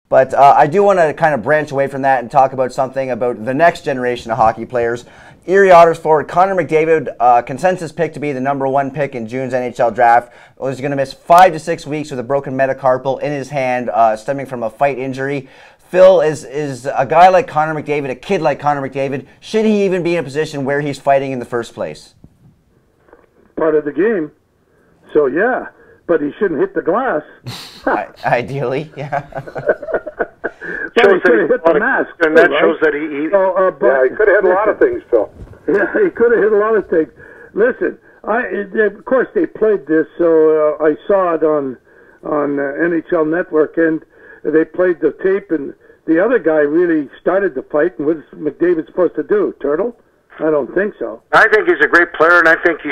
But I do want to kind of branch away from that and talk about something about the next generation of hockey players. Erie Otters forward Connor McDavid, consensus pick to be the #1 pick in June's NHL draft, was going to miss 5 to 6 weeks with a broken metacarpal in his hand stemming from a fight injury. Phil, is a guy like Connor McDavid, a kid like Connor McDavid, should he even be in a position where he's fighting in the first place? Part of the game. So, yeah. But he shouldn't hit the glass. Ideally, yeah. Shows that he hit the mask. And that shows that he could have hit a lot of things, Phil. Yeah, he could have hit a lot of things. Listen, of course they played this, so I saw it on NHL Network, and they played the tape, and the other guy really started the fight. And what's McDavid supposed to do? Turtle? I don't think so. I think he's a great player, and I think he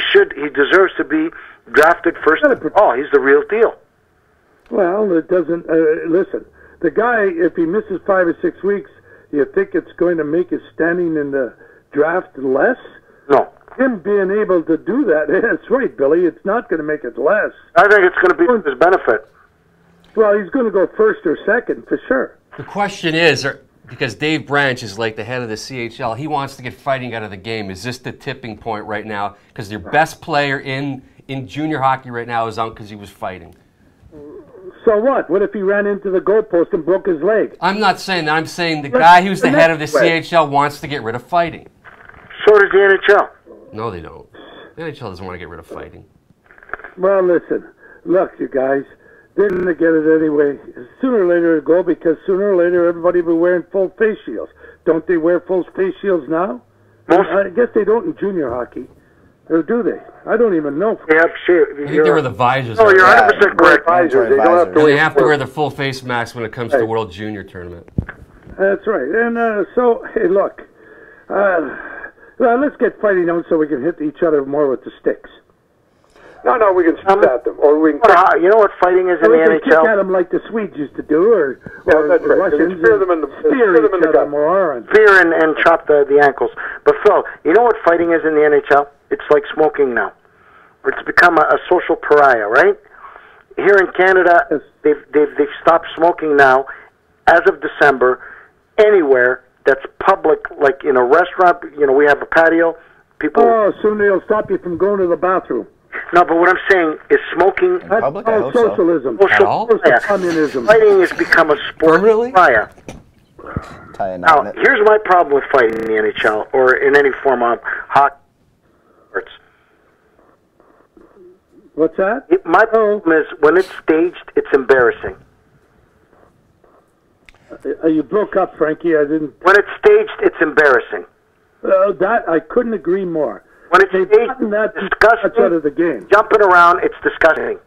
deserves to be drafted first. Oh, he's the real deal. Well, it doesn't. Listen, the guy, if he misses 5 or 6 weeks, you think it's going to make his standing in the draft less? No. Him being able to do that, that's right, Billy. It's not going to make it less. I think it's going to be to his benefit. Well, he's going to go first or second for sure. The question is, because Dave Branch is like the head of the CHL, he wants to get fighting out of the game. Is this the tipping point right now? Because your best player in junior hockey right now is out because he was fighting. So what? What if he ran into the goalpost and broke his leg? I'm not saying that. I'm saying the guy who's the head of the CHL wants to get rid of fighting. So does the NHL. No, they don't. The NHL doesn't want to get rid of fighting. Well, listen. Look, you guys. They're going to get it anyway. Sooner or later it'll go, because sooner or later everybody will be wearing full face shields. Don't they wear full face shields now? I guess they don't in junior hockey. Or do they? I don't even know. Yeah, sure. I think they wear the visors. Oh, you're 100% correct. Visors. They don't have to they have to wear the full face mask when it comes to the World Junior Tournament. That's right. And so, hey, look. Well, let's get fighting out so we can hit each other more with the sticks. No, we can spit at them, or we can. You know what fighting is in the NHL? Kick at them like the Swedes used to do, or that's the right. Russians. Spear them in the gut. Spear and chop the ankles. But Phil, you know what fighting is in the NHL? It's like smoking now. It's become a social pariah, right? Here in Canada, yes. they've stopped smoking now, as of December, anywhere that's public, like in a restaurant. You know, we have a patio. People. Oh, soon they'll stop you from going to the bathroom. No, but what I'm saying is smoking. Public? Oh, socialism. Communism. Fighting has become a sport pariah. Now, here's my problem with fighting in the NHL or in any form of hockey sports. What's that? My problem is when it's staged, it's embarrassing. You broke up, Frankie. I didn't. When it's staged, it's embarrassing. That I couldn't agree more. When it's staged, it's disgusting. Out of the game. Jumping around, it's disgusting.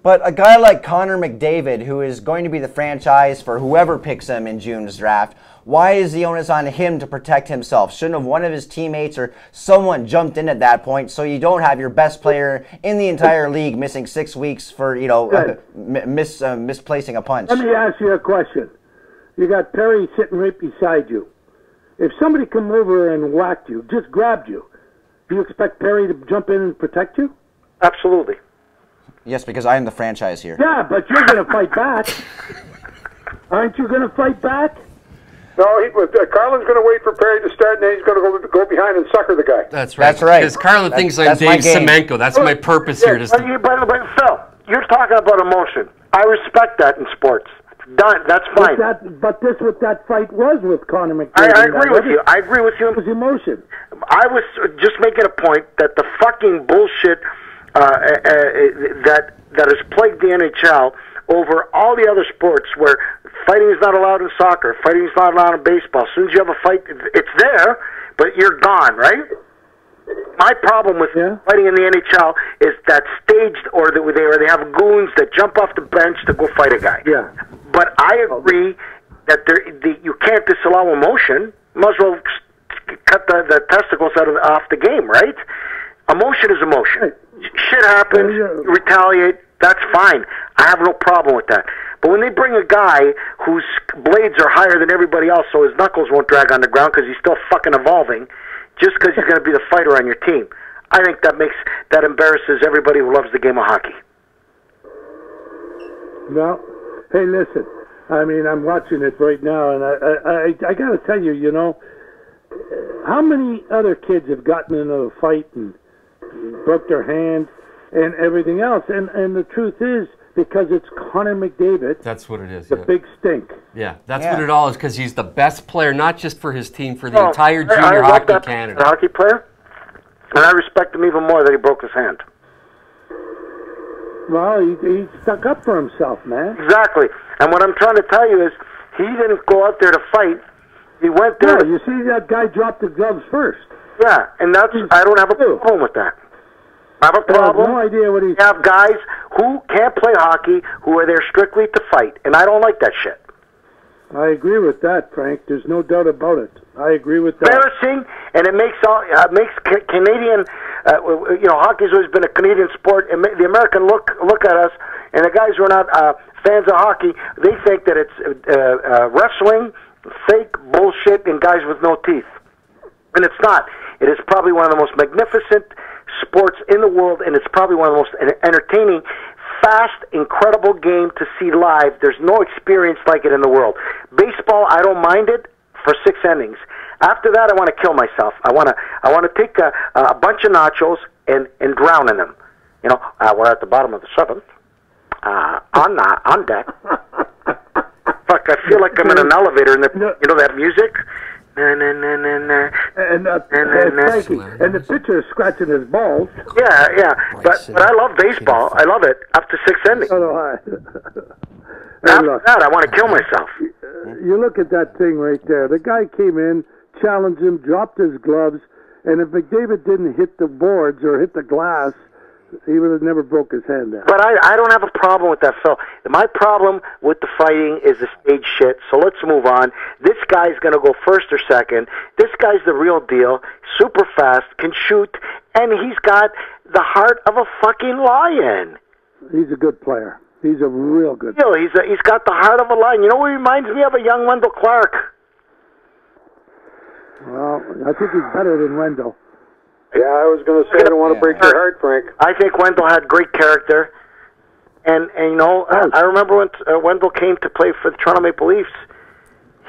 But a guy like Connor McDavid, who is going to be the franchise for whoever picks him in June's draft, why is the onus on him to protect himself? Shouldn't have one of his teammates or someone jumped in at that point so you don't have your best player in the entire league missing 6 weeks for, misplacing a punch? Let me ask you a question. You got Perry sitting right beside you. If somebody come over and whacked you, just grabbed you, do you expect Perry to jump in and protect you? Absolutely. Yes, because I am the franchise here. Yeah, but you're going to fight back. Aren't you going to fight back? No, Carlin's going to wait for Perry to start, and then he's going to go behind and sucker the guy. That's right. That's right. Because Carlin thinks I'm Dave Semenko. That's my purpose here. But Phil, you're talking about emotion. I respect that in sports. Done. That's fine. But this what that fight was with Connor McDavid. I agree with you. I agree with you. It was emotion. I was just making a point that the fucking bullshit that has plagued the NHL over all the other sports, where fighting is not allowed in soccer, fighting is not allowed in baseball. As soon as you have a fight, it's there, but you're gone, right? My problem with fighting in the NHL is that staged, or they have goons that jump off the bench to go fight a guy. Yeah. But I agree that you can't disallow emotion. Might as well cut the testicles off the game, right? Emotion is emotion. Right. Shit happens, you retaliate, that's fine. I have no problem with that. But when they bring a guy whose blades are higher than everybody else so his knuckles won't drag on the ground because he's still fucking evolving, just because he's going to be the fighter on your team, I think that embarrasses everybody who loves the game of hockey. Well, Hey, listen. I mean, I'm watching it right now, and I got to tell you, you know, how many other kids have gotten into a fight and broke their hand and everything else? And the truth is, because it's Connor McDavid. That's what it is. The big stink. Yeah, that's what it all is, because he's the best player, not just for his team, for the entire junior hockey Canada. Hockey player, and I respect him even more that he broke his hand. Well, he stuck up for himself, man. Exactly. And what I'm trying to tell you is, he didn't go out there to fight. He went there. No, you see that guy dropped his gloves first. Yeah, and I don't have a problem with that. I have a problem. I have no idea what he's... You have guys who can't play hockey who are there strictly to fight, and I don't like that shit. I agree with that, Frank. There's no doubt about it. I agree with that. Embarrassing, and it makes Canadian. Hockey's always been a Canadian sport. And the American look at us, and the guys who are not fans of hockey, they think that it's wrestling, fake bullshit, and guys with no teeth. And it's not. It is probably one of the most magnificent sports in the world, and it's probably one of the most entertaining, fast, incredible game to see live. There's no experience like it in the world. Baseball, I don't mind it for 6 innings. After that, I want to kill myself. I want to take a bunch of nachos and drown in them. You know, we're at the bottom of the 7th. On deck. Fuck, I feel like I'm in an elevator, and you know that music. And Frankie, and the pitcher is scratching his balls. Yeah. But I love baseball. I love it up to 6 innings. After that, I want to kill myself. You look at that thing right there. The guy came in, challenged him, dropped his gloves, and if McDavid didn't hit the boards or hit the glass, he would have never broke his hand out. But I don't have a problem with that, Phil. My problem with the fighting is the stage shit, so let's move on. This guy's going to go first or second. This guy's the real deal, super fast, can shoot, and he's got the heart of a fucking lion. He's a good player. He's a real good player. He's got the heart of a lion. You know what he reminds me of? A young Wendell Clark. Well, I think he's better than Wendell. Yeah, I was going to say I don't want to break your heart, Frank. I think Wendell had great character. And you know, I remember when Wendell came to play for the Toronto Maple Leafs,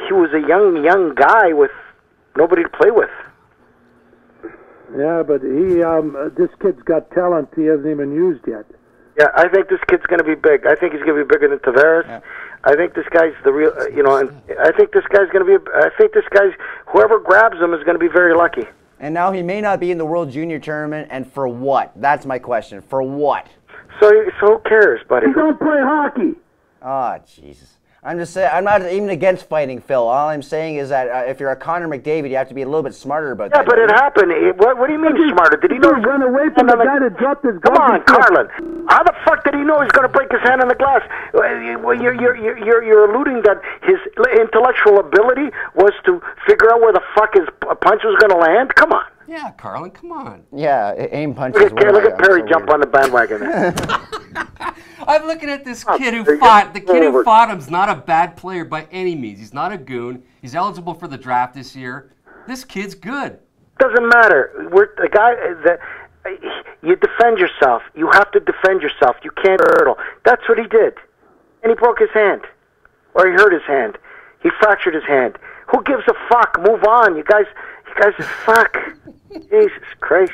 he was a young guy with nobody to play with. Yeah, but this kid's got talent he hasn't even used yet. Yeah, I think this kid's going to be big. I think he's going to be bigger than Tavares. Yeah. I think this guy's the real, and I think this guy's going to be, whoever grabs him is going to be very lucky. And now he may not be in the World Junior Tournament, and for what? That's my question. For what? So who cares, buddy? He don't play hockey. Oh, Jesus. I'm just saying, I'm not even against fighting, Phil. All I'm saying is that if you're a Connor McDavid, you have to be a little bit smarter about that. Yeah, but it happened. What do you mean smarter? Did he know run away from the guy that dropped his glove? Come on, Carlin. How the fuck did he know he's going to break his hand on the glass? You're alluding that his intellectual ability was to figure out where the fuck his punch was going to land? Come on. Yeah, Carlin, come on. Yeah, aim punches. Look at Perry jump on the bandwagon there. I'm looking at this kid who fought. The kid who fought him's not a bad player by any means. He's not a goon. He's eligible for the draft this year. This kid's good. Doesn't matter. The guy. You defend yourself. You have to defend yourself. You can't hurdle. That's what he did, and he broke his hand, or he hurt his hand. He fractured his hand. Who gives a fuck? Move on, you guys. Fuck. Jesus Christ.